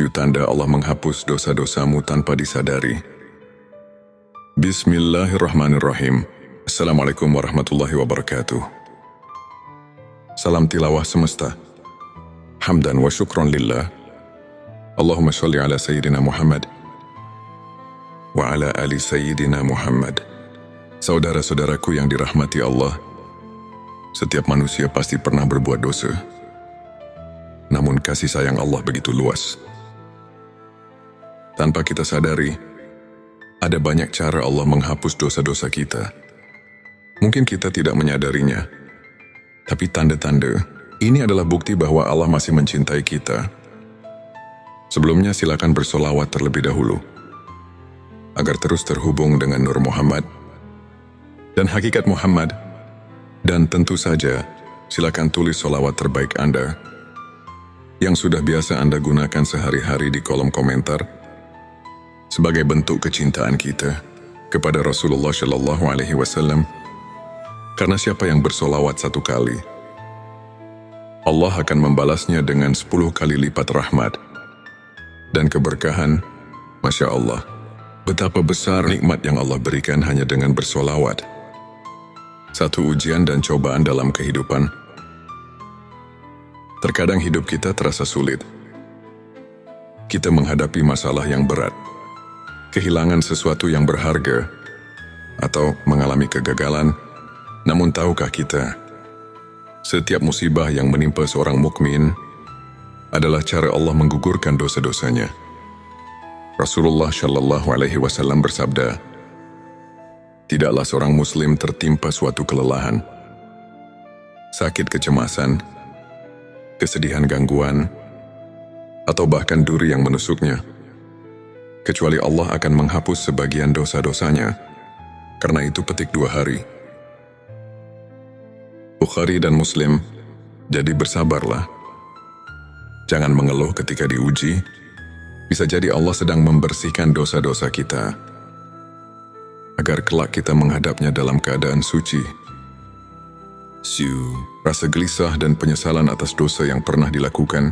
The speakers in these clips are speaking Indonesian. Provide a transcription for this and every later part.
Tanda Allah menghapus dosa-dosamu tanpa disadari. Bismillahirrahmanirrahim. Assalamualaikum warahmatullahi wabarakatuh. Salam tilawah semesta. Hamdan wa syukron lillah. Allahumma sholli ala Sayyidina Muhammad wa ala ali Sayyidina Muhammad. Saudara-saudaraku yang dirahmati Allah, setiap manusia pasti pernah berbuat dosa. Namun kasih sayang Allah begitu luas. Tanpa kita sadari, ada banyak cara Allah menghapus dosa-dosa kita. Mungkin kita tidak menyadarinya, tapi tanda-tanda ini adalah bukti bahwa Allah masih mencintai kita. Sebelumnya silakan bersolawat terlebih dahulu, agar terus terhubung dengan Nur Muhammad dan hakikat Muhammad. Dan tentu saja, silakan tulis solawat terbaik Anda yang sudah biasa Anda gunakan sehari-hari di kolom komentar sebagai bentuk kecintaan kita kepada Rasulullah Shallallahu Alaihi Wasallam. Karena siapa yang bersolawat satu kali, Allah akan membalasnya dengan 10 kali lipat rahmat dan keberkahan. Masya Allah, betapa besar nikmat yang Allah berikan hanya dengan bersolawat. Satu ujian dan cobaan dalam kehidupan. Terkadang hidup kita terasa sulit. Kita menghadapi masalah yang berat, kehilangan sesuatu yang berharga, atau mengalami kegagalan. Namun tahukah kita, setiap musibah yang menimpa seorang mukmin adalah cara Allah menggugurkan dosa-dosanya. Rasulullah Shallallahu Alaihi Wasallam bersabda, tidaklah seorang muslim tertimpa suatu kelelahan, sakit kecemasan, kesedihan gangguan, atau bahkan duri yang menusuknya, kecuali Allah akan menghapus sebagian dosa-dosanya. Karena itu petik 2 hari. Bukhari dan Muslim, jadi bersabarlah. Jangan mengeluh ketika diuji. Bisa jadi Allah sedang membersihkan dosa-dosa kita, agar kelak kita menghadapnya dalam keadaan suci. Rasa gelisah dan penyesalan atas dosa yang pernah dilakukan.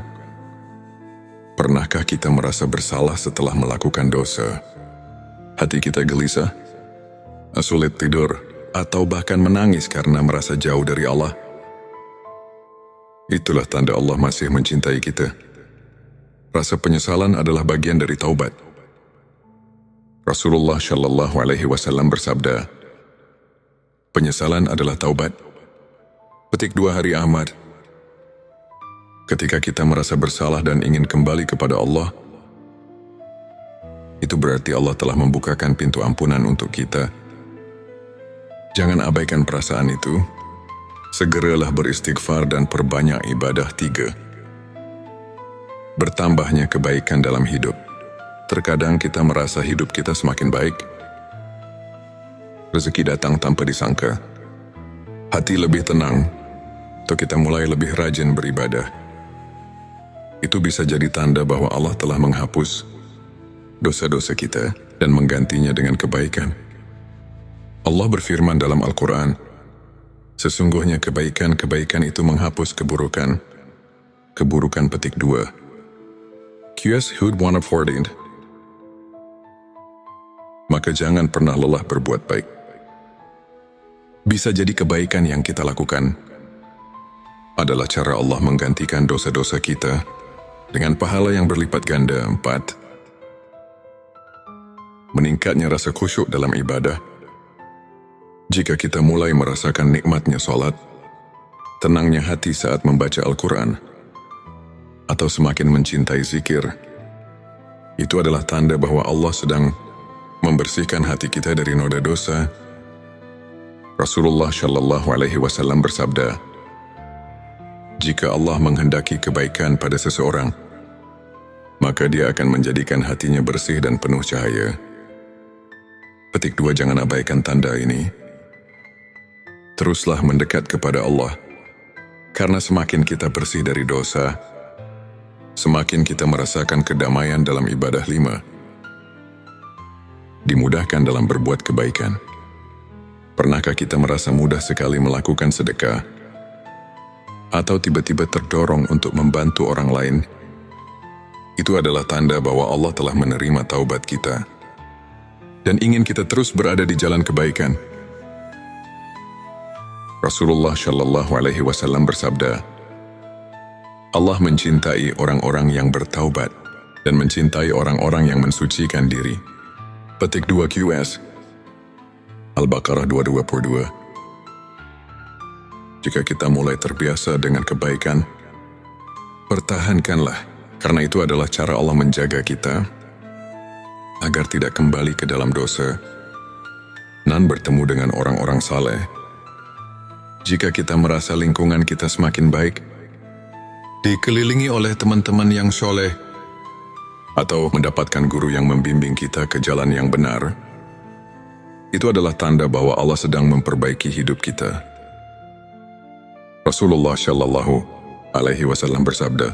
Pernahkah kita merasa bersalah setelah melakukan dosa? Hati kita gelisah, sulit tidur, atau bahkan menangis karena merasa jauh dari Allah. Itulah tanda Allah masih mencintai kita. Rasa penyesalan adalah bagian dari taubat. Rasulullah Shallallahu Alaihi Wasallam bersabda, penyesalan adalah taubat. Petik 2 hari Ahmad. Ketika kita merasa bersalah dan ingin kembali kepada Allah, itu berarti Allah telah membukakan pintu ampunan untuk kita. Jangan abaikan perasaan itu. Segeralah beristighfar dan perbanyak ibadah. 3. Bertambahnya kebaikan dalam hidup. Terkadang kita merasa hidup kita semakin baik. Rezeki datang tanpa disangka. Hati lebih tenang, atau kita mulai lebih rajin beribadah. Itu bisa jadi tanda bahwa Allah telah menghapus dosa-dosa kita dan menggantinya dengan kebaikan. Allah berfirman dalam Al-Quran, sesungguhnya kebaikan-kebaikan itu menghapus keburukan. Keburukan petik 2. Qs Hud 114. Maka jangan pernah lelah berbuat baik. Bisa jadi kebaikan yang kita lakukan adalah cara Allah menggantikan dosa-dosa kita dengan pahala yang berlipat ganda. 4. Meningkatnya rasa khusyuk dalam ibadah. Jika kita mulai merasakan nikmatnya sholat, tenangnya hati saat membaca Al-Quran, atau semakin mencintai zikir, itu adalah tanda bahwa Allah sedang membersihkan hati kita dari noda dosa. Rasulullah Shallallahu Alaihi Wasallam bersabda, jika Allah menghendaki kebaikan pada seseorang, maka Dia akan menjadikan hatinya bersih dan penuh cahaya. Petik 2. Jangan abaikan tanda ini. Teruslah mendekat kepada Allah, karena semakin kita bersih dari dosa, semakin kita merasakan kedamaian dalam ibadah. 5. Dimudahkan dalam berbuat kebaikan. Pernahkah kita merasa mudah sekali melakukan sedekah? Atau tiba-tiba terdorong untuk membantu orang lain? Itu adalah tanda bahwa Allah telah menerima taubat kita dan ingin kita terus berada di jalan kebaikan. Rasulullah Shallallahu Alaihi Wasallam bersabda, Allah mencintai orang-orang yang bertaubat dan mencintai orang-orang yang mensucikan diri. Petik 2 QS Al-Baqarah 222. Jika kita mulai terbiasa dengan kebaikan, pertahankanlah, karena itu adalah cara Allah menjaga kita agar tidak kembali ke dalam dosa dan bertemu dengan orang-orang saleh. Jika kita merasa lingkungan kita semakin baik, dikelilingi oleh teman-teman yang soleh, atau mendapatkan guru yang membimbing kita ke jalan yang benar, itu adalah tanda bahwa Allah sedang memperbaiki hidup kita. Rasulullah Shallallahu Alaihi Wasallam bersabda,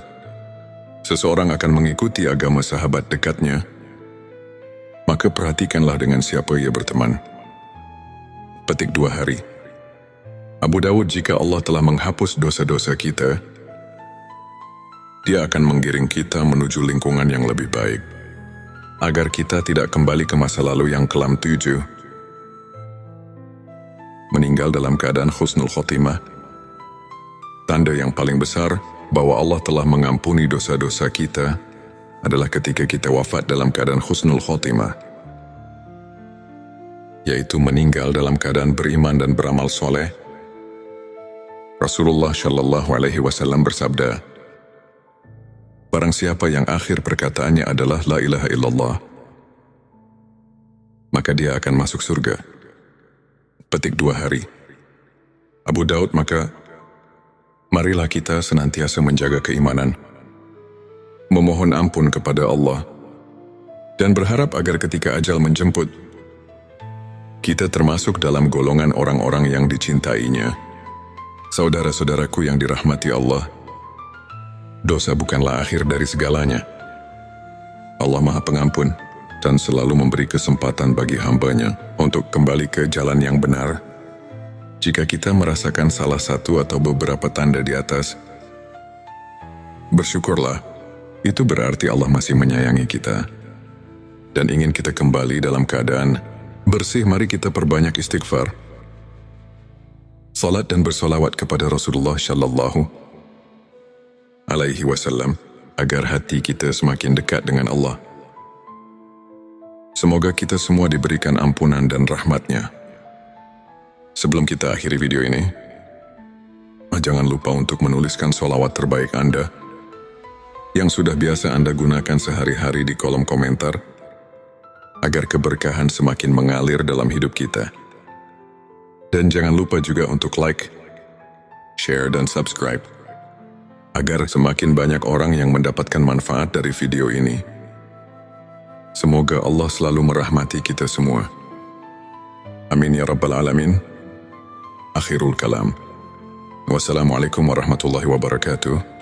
seseorang akan mengikuti agama sahabat dekatnya, maka perhatikanlah dengan siapa ia berteman. Petik 2 hari. Abu Dawud, jika Allah telah menghapus dosa-dosa kita, Dia akan menggiring kita menuju lingkungan yang lebih baik, agar kita tidak kembali ke masa lalu yang kelam. 7. Meninggal dalam keadaan husnul khotimah. Tanda yang paling besar bahwa Allah telah mengampuni dosa-dosa kita adalah ketika kita wafat dalam keadaan husnul khotimah, yaitu meninggal dalam keadaan beriman dan beramal soleh. Rasulullah Shallallahu Alaihi Wasallam bersabda, barang siapa yang akhir perkataannya adalah la ilaha illallah, maka dia akan masuk surga. Petik 2 hari. Abu Daud, maka marilah kita senantiasa menjaga keimanan, memohon ampun kepada Allah, dan berharap agar ketika ajal menjemput, kita termasuk dalam golongan orang-orang yang dicintainya. Saudara-saudaraku yang dirahmati Allah, dosa bukanlah akhir dari segalanya. Allah Maha Pengampun dan selalu memberi kesempatan bagi hamba-Nya untuk kembali ke jalan yang benar. Jika kita merasakan salah satu atau beberapa tanda di atas, bersyukurlah, itu berarti Allah masih menyayangi kita dan ingin kita kembali dalam keadaan bersih. Mari kita perbanyak istighfar, salat dan bersolawat kepada Rasulullah Shallallahu Alaihi Wasallam agar hati kita semakin dekat dengan Allah. Semoga kita semua diberikan ampunan dan rahmat-Nya. Sebelum kita akhiri video ini, jangan lupa untuk menuliskan sholawat terbaik Anda yang sudah biasa Anda gunakan sehari-hari di kolom komentar, agar keberkahan semakin mengalir dalam hidup kita. Dan jangan lupa juga untuk like, share, dan subscribe, agar semakin banyak orang yang mendapatkan manfaat dari video ini. Semoga Allah selalu merahmati kita semua. Amin ya Rabbal Alamin. Akhirul kalam. Wassalamualaikum warahmatullahi wabarakatuh.